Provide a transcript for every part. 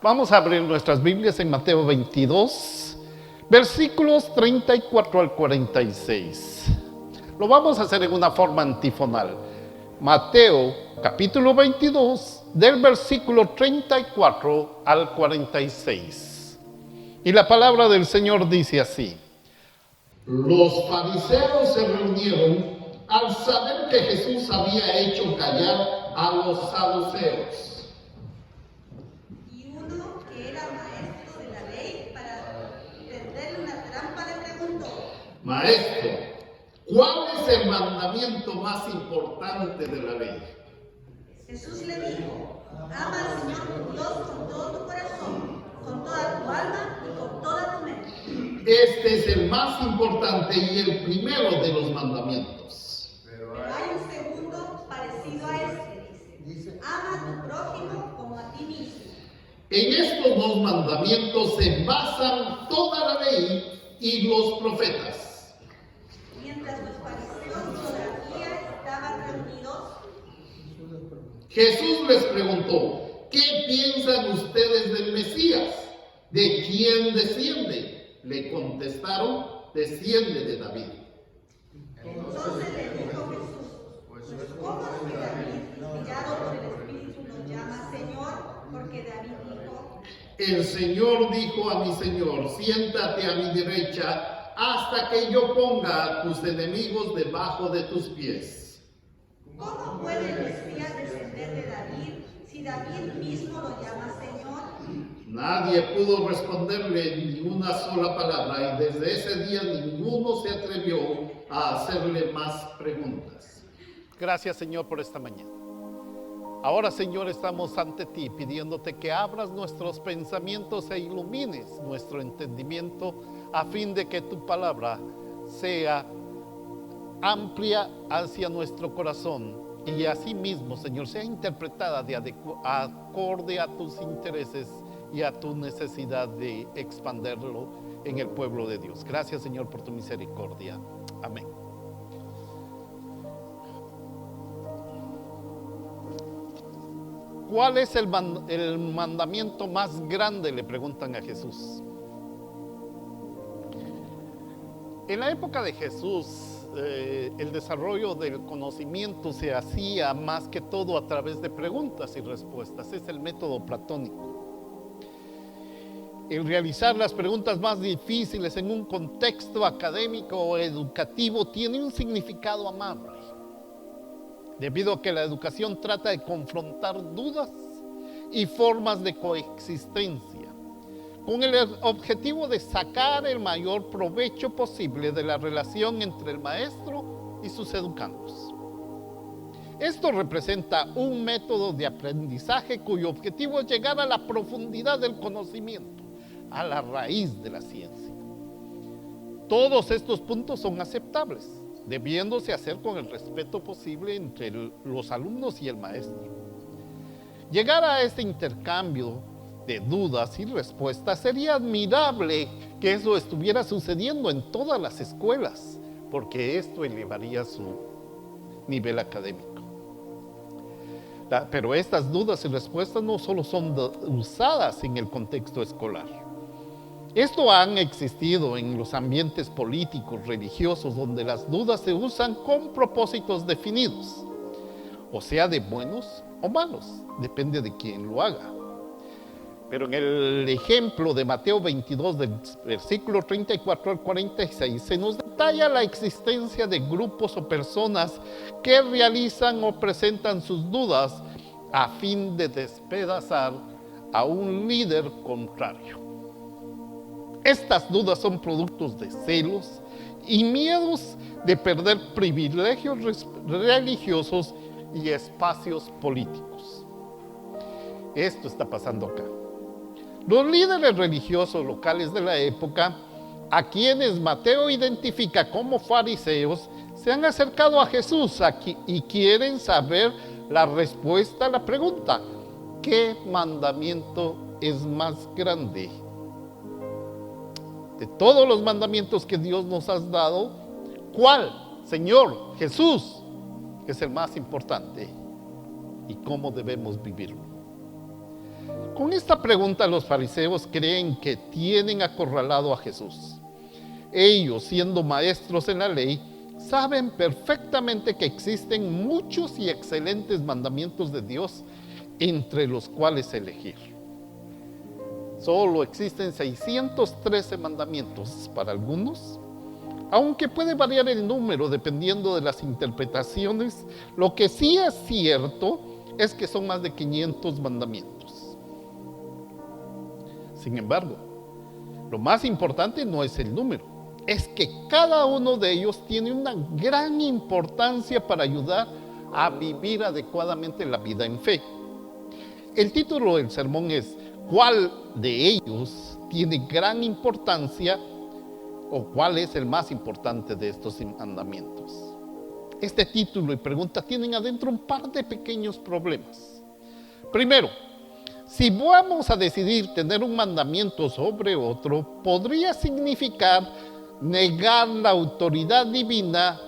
Vamos a abrir nuestras Biblias en Mateo 22, versículos 34 al 46. Lo vamos a hacer en una forma antifonal. Mateo capítulo 22, del versículo 34 al 46. Y la palabra del Señor dice así: Los fariseos se reunieron al saber que Jesús había hecho callar a los saduceos. Y uno que era maestro de la ley, para tenderle una trampa, le preguntó: Maestro, ¿cuál es el mandamiento más importante de la ley? Jesús le dijo: ama al Señor tu Dios con todo tu corazón, con toda tu alma y con toda tu mente. Este es el más importante y el primero de los mandamientos. Pero hay un segundo parecido a este, dice: ama a tu prójimo como a ti mismo. En estos dos mandamientos se basan toda la ley y los profetas. Mientras los fariseos todavía estaban reunidos, Jesús les preguntó: ¿qué piensan ustedes del Mesías? ¿De quién desciende? Le contestaron: desciende de David. entonces le dijo Jesús: pues ¿cómo es que David, inspirado por el Espíritu, lo llama Señor? Porque David dijo: El Señor dijo a mi Señor: siéntate a mi derecha hasta que yo ponga a tus enemigos debajo de tus pies. ¿cómo puede el Mesías descender de David si David mismo lo llama Señor? Nadie pudo responderle ni una sola palabra, y desde ese día ninguno se atrevió a hacerle más preguntas. Gracias, Señor, por esta mañana. Ahora, Señor, estamos ante ti pidiéndote que abras nuestros pensamientos e ilumines nuestro entendimiento a fin de que tu palabra sea amplia hacia nuestro corazón y asimismo, Señor, sea interpretada acorde a tus intereses y a tu necesidad de expandirlo en el pueblo de Dios. Gracias, Señor, por tu misericordia. Amén. ¿Cuál es el mandamiento más grande?, le preguntan a Jesús. En la época de Jesús, el desarrollo del conocimiento se hacía más que todo a través de preguntas y respuestas. Es el método platónico. El realizar las preguntas más difíciles en un contexto académico o educativo tiene un significado amable, debido a que la educación trata de confrontar dudas y formas de coexistencia, con el objetivo de sacar el mayor provecho posible de la relación entre el maestro y sus educandos. Esto representa un método de aprendizaje cuyo objetivo es llegar a la profundidad del conocimiento, a la raíz de la ciencia. Todos estos puntos son aceptables, debiéndose hacer con el respeto posible entre los alumnos y el maestro. Llegar a este intercambio de dudas y respuestas sería admirable que eso estuviera sucediendo en todas las escuelas, porque esto elevaría su nivel académico. Pero estas dudas y respuestas no solo son usadas en el contexto escolar. Esto han existido en los ambientes políticos, religiosos, donde las dudas se usan con propósitos definidos, o sea, de buenos o malos, depende de quién lo haga. Pero en el ejemplo de Mateo 22, del versículo 34 al 46, se nos detalla la existencia de grupos o personas que realizan o presentan sus dudas a fin de despedazar a un líder contrario. Estas dudas son productos de celos y miedos de perder privilegios religiosos y espacios políticos. Esto está pasando acá. Los líderes religiosos locales de la época, a quienes Mateo identifica como fariseos, se han acercado a Jesús y quieren saber la respuesta a la pregunta: ¿qué mandamiento es más grande? De todos los mandamientos que Dios nos ha dado, ¿cuál, Señor Jesús, es el más importante? ¿Y cómo debemos vivirlo? Con esta pregunta los fariseos creen que tienen acorralado a Jesús. Ellos, siendo maestros en la ley, saben perfectamente que existen muchos y excelentes mandamientos de Dios entre los cuales elegir. Solo existen 613 mandamientos para algunos, aunque puede variar el número dependiendo de las interpretaciones. Lo que sí es cierto es que son más de 500 mandamientos. Sin embargo, lo más importante no es el número, es que cada uno de ellos tiene una gran importancia para ayudar a vivir adecuadamente la vida en fe. El título del sermón es ¿cuál de ellos tiene gran importancia o cuál es el más importante de estos mandamientos? Este título y pregunta tienen adentro un par de pequeños problemas. Primero, si vamos a decidir tener un mandamiento sobre otro, podría significar negar la autoridad divina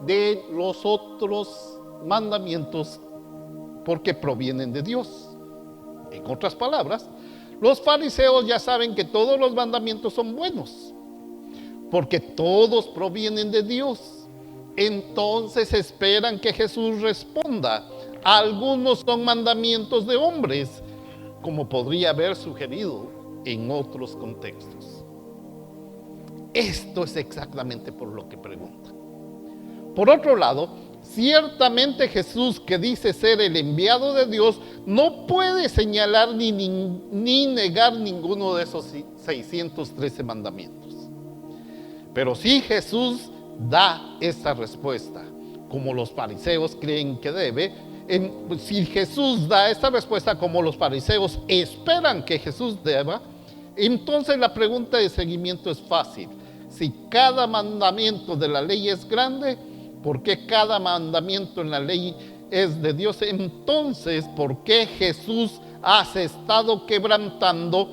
de los otros mandamientos porque provienen de Dios. En otras palabras, los fariseos ya saben que todos los mandamientos son buenos, porque todos provienen de Dios. Entonces esperan que Jesús responda: algunos son mandamientos de hombres, como podría haber sugerido en otros contextos. Esto es exactamente por lo que pregunta. Por otro lado, ciertamente Jesús, que dice ser el enviado de Dios, no puede señalar ni negar ninguno de esos 613 mandamientos. Pero si Jesús da esa respuesta, como los fariseos creen que debe, si Jesús da esta respuesta como los fariseos esperan que Jesús deba, entonces la pregunta de seguimiento es fácil. Si cada mandamiento de la ley es grande, ¿por qué cada mandamiento en la ley es de Dios? Entonces, ¿por qué Jesús ha estado quebrantando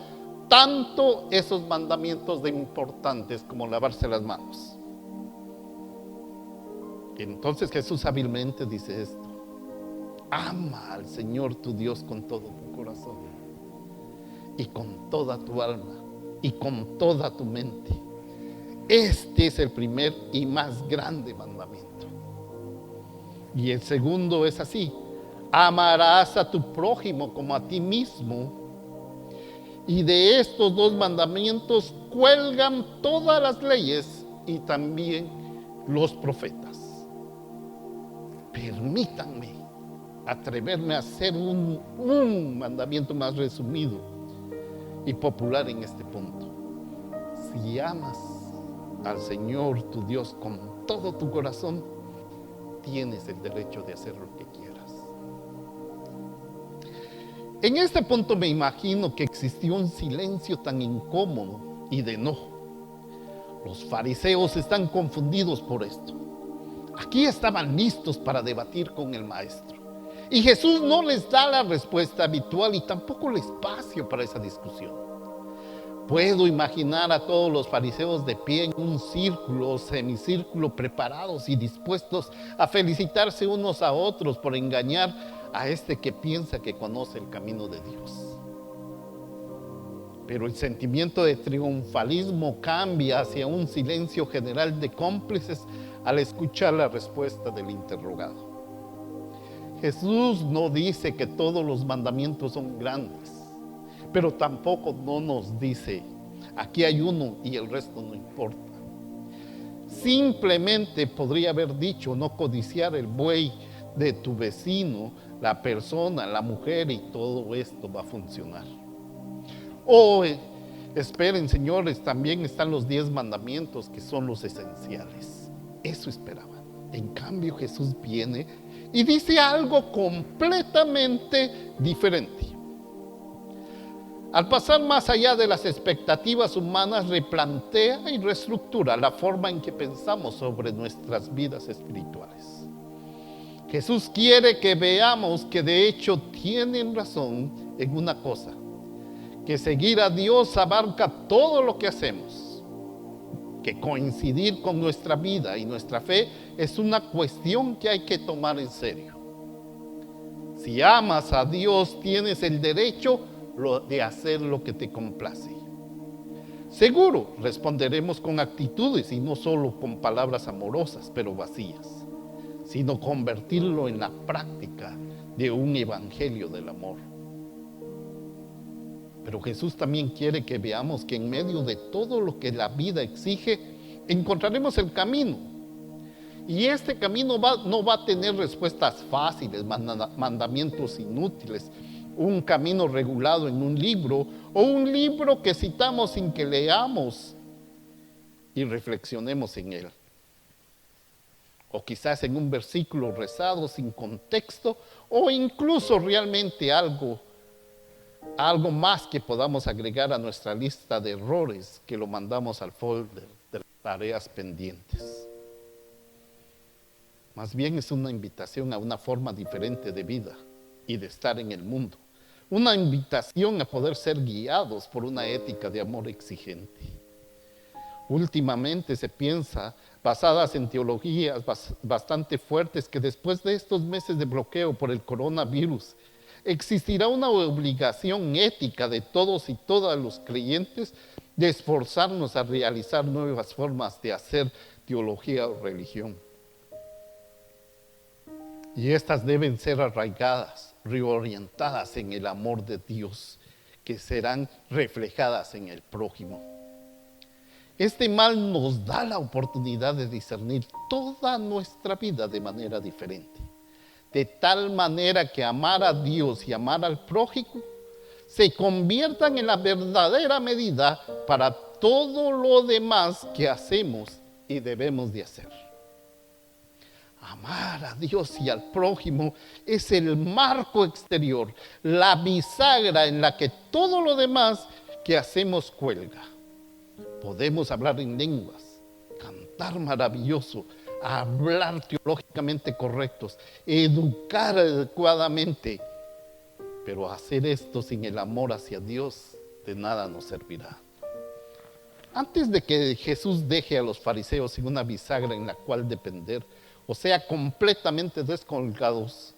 tanto esos mandamientos de importantes como lavarse las manos? Entonces Jesús hábilmente dice esto: ama al Señor tu Dios con todo tu corazón y con toda tu alma y con toda tu mente. Este es el primer y más grande mandamiento. Y el segundo es así: amarás a tu prójimo como a ti mismo. Y de estos dos mandamientos cuelgan todas las leyes y también los profetas. Permítanme atreverme a hacer un mandamiento más resumido y popular en este punto. Si amas al Señor tu Dios con todo tu corazón, tienes el derecho de hacer lo que quieras. En este punto me imagino que existió un silencio tan incómodo y de enojo. Los fariseos están confundidos por esto. Aquí estaban listos para debatir con el maestro. Y Jesús no les da la respuesta habitual y tampoco el espacio para esa discusión. Puedo imaginar a todos los fariseos de pie en un círculo o semicírculo, preparados y dispuestos a felicitarse unos a otros por engañar a este que piensa que conoce el camino de Dios. Pero el sentimiento de triunfalismo cambia hacia un silencio general de cómplices al escuchar la respuesta del interrogado. Jesús no dice que todos los mandamientos son grandes, pero tampoco no nos dice: aquí hay uno y el resto no importa. Simplemente podría haber dicho: no codiciar el buey de tu vecino, la persona, la mujer, y todo esto va a funcionar. O esperen, señores, también están los 10 mandamientos, que son los esenciales. Eso esperaban. En cambio, Jesús viene y dice algo completamente diferente. Al pasar más allá de las expectativas humanas, replantea y reestructura la forma en que pensamos sobre nuestras vidas espirituales. Jesús quiere que veamos que de hecho tienen razón en una cosa: que seguir a Dios abarca todo lo que hacemos, que coincidir con nuestra vida y nuestra fe es una cuestión que hay que tomar en serio. Si amas a Dios, tienes el derecho, de hacer lo que te complace. Seguro responderemos con actitudes y no solo con palabras amorosas pero vacías, sino convertirlo en la práctica de un evangelio del amor. Pero Jesús también quiere que veamos que en medio de todo lo que la vida exige, encontraremos el camino. Y este camino no va a tener respuestas fáciles, mandamientos inútiles, un camino regulado en un libro o un libro que citamos sin que leamos y reflexionemos en él. O quizás en un versículo rezado sin contexto o incluso realmente algo más que podamos agregar a nuestra lista de errores que lo mandamos al folder de tareas pendientes. Más bien es una invitación a una forma diferente de vida y de estar en el mundo. Una invitación a poder ser guiados por una ética de amor exigente. Últimamente se piensa, basadas en teologías bastante fuertes, que después de estos meses de bloqueo por el coronavirus, existirá una obligación ética de todos y todas los creyentes de esforzarnos a realizar nuevas formas de hacer teología o religión. Y estas deben ser arraigadas, reorientadas en el amor de Dios, que serán reflejadas en el prójimo. Este mal nos da la oportunidad de discernir toda nuestra vida de manera diferente. De tal manera que amar a Dios y amar al prójimo se conviertan en la verdadera medida para todo lo demás que hacemos y debemos de hacer. Amar a Dios y al prójimo es el marco exterior, la bisagra en la que todo lo demás que hacemos cuelga. Podemos hablar en lenguas, cantar maravilloso, hablar teológicamente correctos, educar adecuadamente, pero hacer esto sin el amor hacia Dios de nada nos servirá. Antes de que Jesús deje a los fariseos sin una bisagra en la cual depender, o sea, completamente descolgados,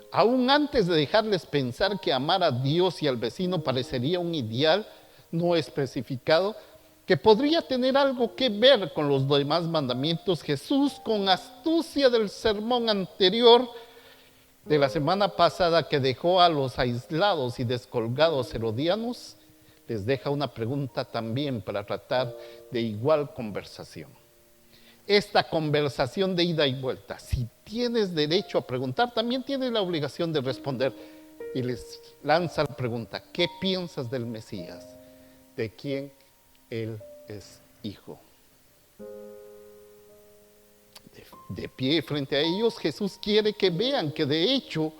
aún antes de dejarles pensar que amar a Dios y al vecino parecería un ideal no especificado, que podría tener algo que ver con los demás mandamientos, Jesús, con astucia del sermón anterior de la semana pasada que dejó a los aislados y descolgados herodianos, les deja una pregunta también para tratar de igual conversación. Esta conversación de ida y vuelta, si tienes derecho a preguntar, también tienes la obligación de responder. Y les lanza la pregunta: ¿qué piensas del Mesías? ¿De quién Él es hijo? De pie frente a ellos, Jesús quiere que vean que de hecho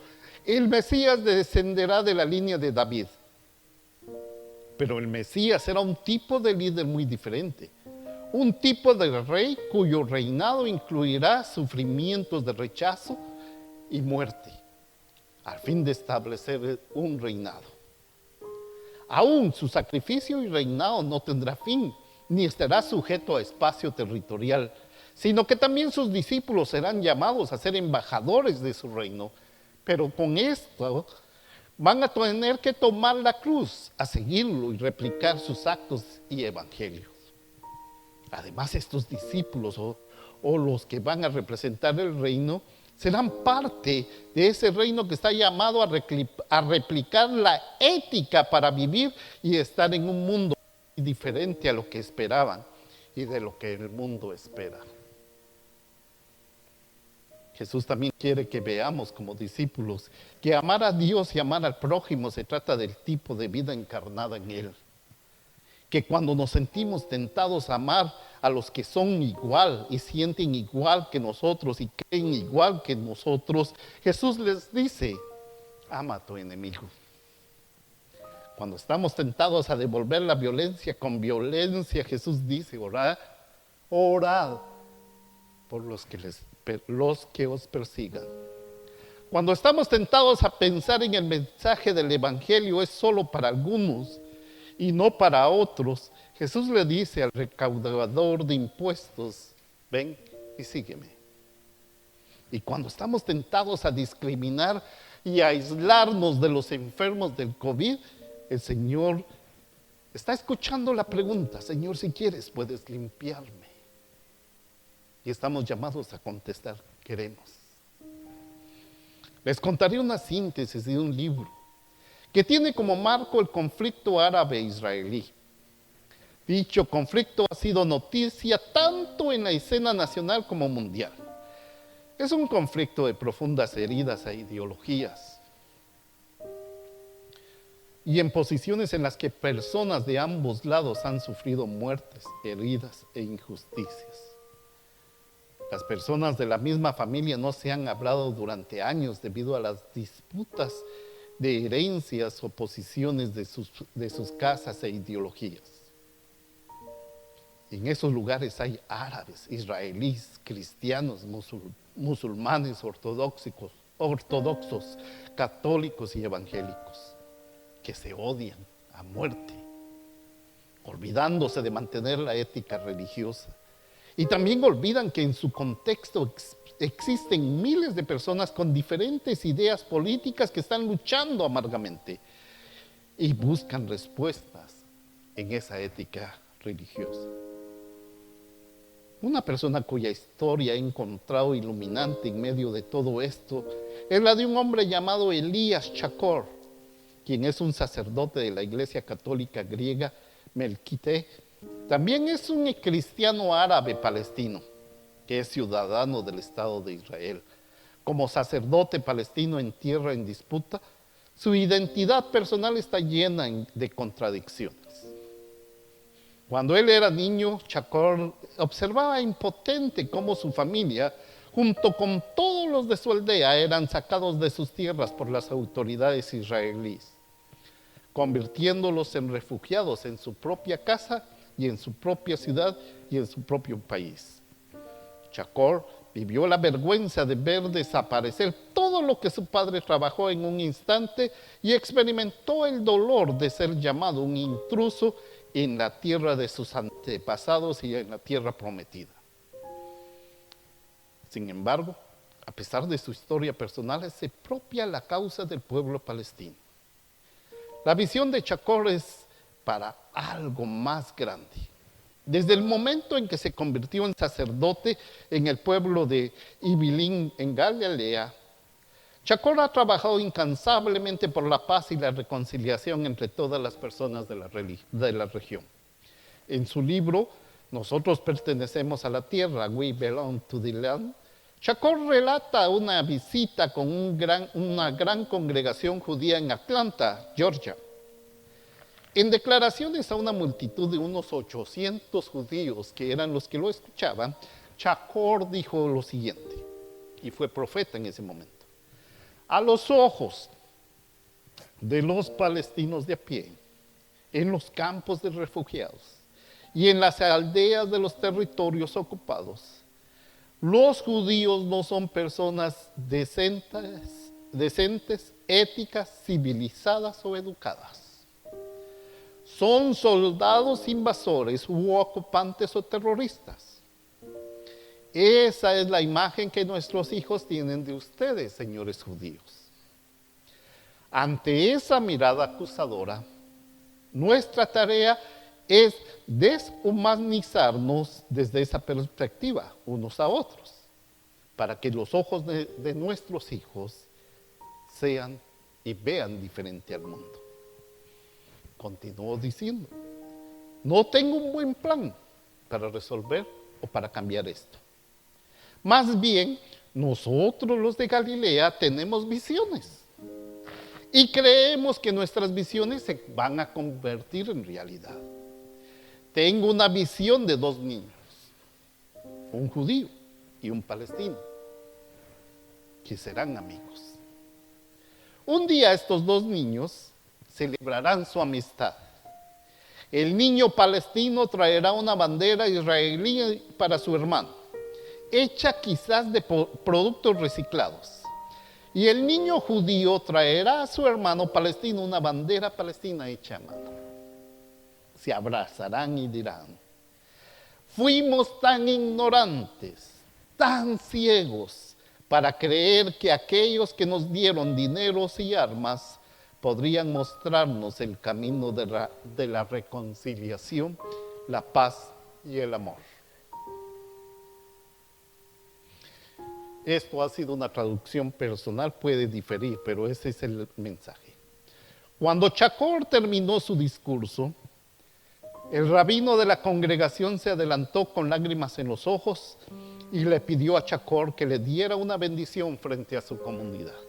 el Mesías descenderá de la línea de David. Pero el Mesías era un tipo de líder muy diferente. Un tipo de rey cuyo reinado incluirá sufrimientos de rechazo y muerte, al fin de establecer un reinado. Aún su sacrificio y reinado no tendrá fin, ni estará sujeto a espacio territorial, sino que también sus discípulos serán llamados a ser embajadores de su reino. Pero con esto van a tener que tomar la cruz, a seguirlo y replicar sus actos y evangelios. Además, estos discípulos o los que van a representar el reino serán parte de ese reino que está llamado a replicar la ética para vivir y estar en un mundo diferente a lo que esperaban y de lo que el mundo espera. Jesús también quiere que veamos como discípulos que amar a Dios y amar al prójimo se trata del tipo de vida encarnada en Él. Que cuando nos sentimos tentados a amar a los que son igual y sienten igual que nosotros y creen igual que nosotros, Jesús les dice: ama a tu enemigo. Cuando estamos tentados a devolver la violencia con violencia, Jesús dice: orad por los que os persigan. Cuando estamos tentados a pensar en el mensaje del evangelio es solo para algunos y no para otros, Jesús le dice al recaudador de impuestos: ven y sígueme. Y cuando estamos tentados a discriminar y a aislarnos de los enfermos del COVID, el Señor está escuchando la pregunta: Señor, si quieres, puedes limpiarme. Y estamos llamados a contestar: queremos. Les contaré una síntesis de un libro que tiene como marco el conflicto árabe-israelí. Dicho conflicto ha sido noticia tanto en la escena nacional como mundial. Es un conflicto de profundas heridas e ideologías, y en posiciones en las que personas de ambos lados han sufrido muertes, heridas e injusticias. Las personas de la misma familia no se han hablado durante años debido a las disputas de herencias o posiciones de sus casas e ideologías. En esos lugares hay árabes, israelíes, cristianos, musulmanes, ortodoxos, católicos y evangélicos, que se odian a muerte, olvidándose de mantener la ética religiosa. Y también olvidan que en su contexto existen miles de personas con diferentes ideas políticas que están luchando amargamente y buscan respuestas en esa ética religiosa. Una persona cuya historia he encontrado iluminante en medio de todo esto es la de un hombre llamado Elías Chakor, quien es un sacerdote de la Iglesia Católica griega Melquite. También es un cristiano árabe palestino, que es ciudadano del Estado de Israel. Como sacerdote palestino en tierra en disputa, su identidad personal está llena de contradicciones. Cuando él era niño, Chakor observaba impotente cómo su familia, junto con todos los de su aldea, eran sacados de sus tierras por las autoridades israelíes, convirtiéndolos en refugiados en su propia casa y en su propia ciudad y en su propio país. Chakor vivió la vergüenza de ver desaparecer todo lo que su padre trabajó en un instante y experimentó el dolor de ser llamado un intruso en la tierra de sus antepasados y en la tierra prometida. Sin embargo, a pesar de su historia personal, se propia la causa del pueblo palestino. La visión de Chakor es para algo más grande. Desde el momento en que se convirtió en sacerdote en el pueblo de Ibilín, en Galilea, Chakor ha trabajado incansablemente por la paz y la reconciliación entre todas las personas de la región. En su libro, Nosotros pertenecemos a la tierra, We Belong to the Land, Chakor relata una visita con una gran congregación judía en Atlanta, Georgia. En declaraciones a una multitud de unos 800 judíos que eran los que lo escuchaban, Chakor dijo lo siguiente, y fue profeta en ese momento: a los ojos de los palestinos de a pie, en los campos de refugiados y en las aldeas de los territorios ocupados, los judíos no son personas decentes, éticas, civilizadas o educadas. Son soldados invasores u ocupantes o terroristas. Esa es la imagen que nuestros hijos tienen de ustedes, señores judíos. Ante esa mirada acusadora, nuestra tarea es deshumanizarnos desde esa perspectiva unos a otros, para que los ojos de nuestros hijos sean y vean diferente al mundo. Continuó diciendo: no tengo un buen plan para resolver o para cambiar esto. Más bien, nosotros los de Galilea tenemos visiones y creemos que nuestras visiones se van a convertir en realidad. Tengo una visión de 2 niños, un judío y un palestino, que serán amigos. Un día estos 2 niños celebrarán su amistad. El niño palestino traerá una bandera israelí para su hermano, hecha quizás de productos reciclados. Y el niño judío traerá a su hermano palestino una bandera palestina hecha a mano. Se abrazarán y dirán: fuimos tan ignorantes, tan ciegos, para creer que aquellos que nos dieron dineros y armas podrían mostrarnos el camino de la reconciliación, la paz y el amor. Esto ha sido una traducción personal, puede diferir, pero ese es el mensaje. Cuando Chacor terminó su discurso, el rabino de la congregación se adelantó con lágrimas en los ojos y le pidió a Chacor que le diera una bendición frente a su comunidad.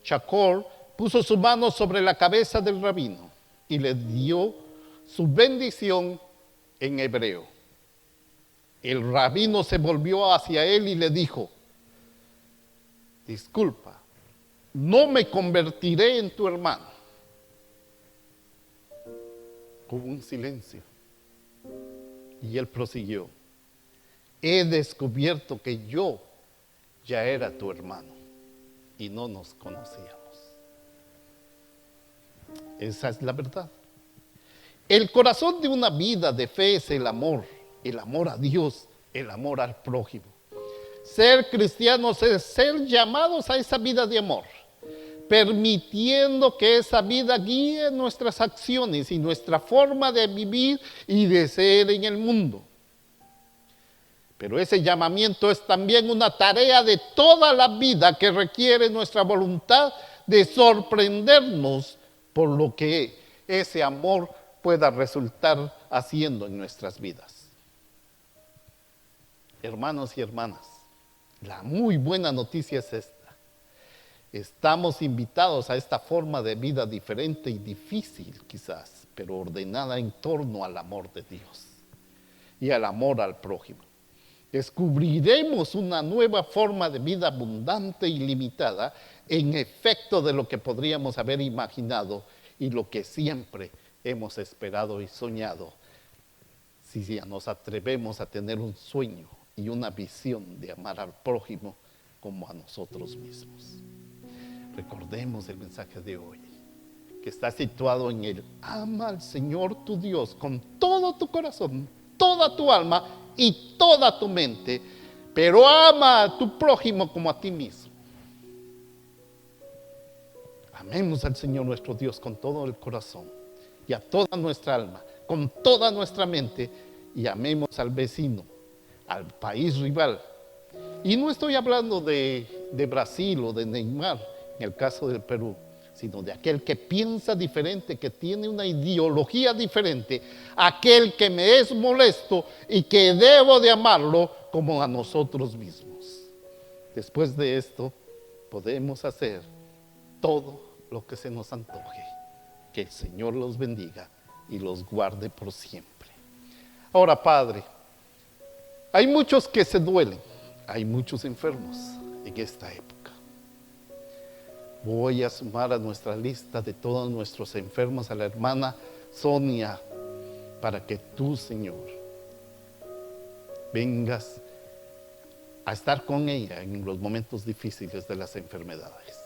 Chacor puso su mano sobre la cabeza del rabino y le dio su bendición en hebreo. El rabino se volvió hacia él y le dijo: disculpa, no me convertiré en tu hermano. Hubo un silencio y él prosiguió: he descubierto que yo ya era tu hermano y no nos conocíamos. Esa es la verdad. El corazón de una vida de fe es el amor a Dios, el amor al prójimo. Ser cristianos es ser llamados a esa vida de amor, permitiendo que esa vida guíe nuestras acciones y nuestra forma de vivir y de ser en el mundo. Pero ese llamamiento es también una tarea de toda la vida que requiere nuestra voluntad de sorprendernos por lo que ese amor pueda resultar haciendo en nuestras vidas. Hermanos y hermanas, la muy buena noticia es esta. Estamos invitados a esta forma de vida diferente y difícil quizás, pero ordenada en torno al amor de Dios y al amor al prójimo. Descubriremos una nueva forma de vida abundante y limitada en efecto de lo que podríamos haber imaginado y lo que siempre hemos esperado y soñado, si ya nos atrevemos a tener un sueño y una visión de amar al prójimo como a nosotros mismos. Recordemos el mensaje de hoy, que está situado en el ama al Señor tu Dios con todo tu corazón, toda tu alma y toda tu mente, pero ama a tu prójimo como a ti mismo. Amemos al Señor nuestro Dios con todo el corazón y a toda nuestra alma, con toda nuestra mente, y amemos al vecino, al país rival. Y no estoy hablando de Brasil o de Neymar, en el caso del Perú, sino de aquel que piensa diferente, que tiene una ideología diferente, aquel que me es molesto y que debo de amarlo como a nosotros mismos. Después de esto, podemos hacer todo lo que se nos antoje. Que el Señor los bendiga y los guarde por siempre. Ahora, Padre, hay muchos que se duelen, hay muchos enfermos en esta época. Voy a sumar a nuestra lista de todos nuestros enfermos a la hermana Sonia, para que tú, Señor, vengas a estar con ella en los momentos difíciles de las enfermedades,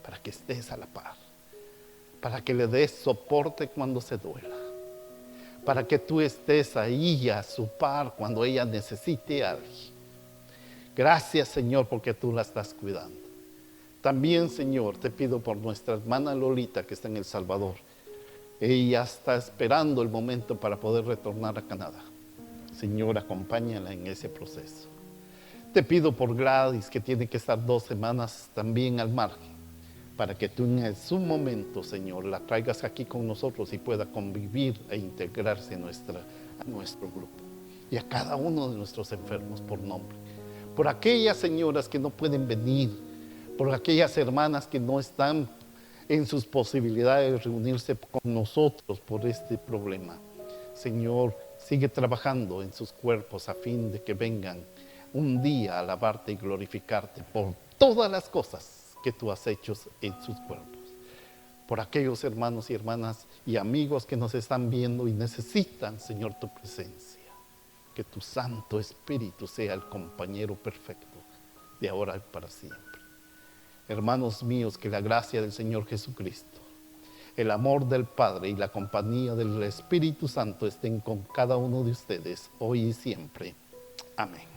para que estés a la par, para que le des soporte cuando se duela, para que tú estés ahí a su par cuando ella necesite a alguien. Gracias, Señor, porque tú la estás cuidando. También, Señor, te pido por nuestra hermana Lolita que está en El Salvador. Ella está esperando el momento para poder retornar a Canadá. Señor, acompáñala en ese proceso. Te pido por Gladys, que tiene que estar 2 semanas también al margen, para que tú en su momento, Señor, la traigas aquí con nosotros y pueda convivir e integrarse a nuestro grupo. Y a cada uno de nuestros enfermos por nombre. Por aquellas señoras que no pueden venir, por aquellas hermanas que no están en sus posibilidades de reunirse con nosotros por este problema. Señor, sigue trabajando en sus cuerpos a fin de que vengan un día a alabarte y glorificarte por todas las cosas que tú has hecho en sus cuerpos. Por aquellos hermanos y hermanas y amigos que nos están viendo y necesitan, Señor, tu presencia. Que tu Santo Espíritu sea el compañero perfecto de ahora y para siempre. Hermanos míos, que la gracia del Señor Jesucristo, el amor del Padre y la compañía del Espíritu Santo estén con cada uno de ustedes hoy y siempre. Amén.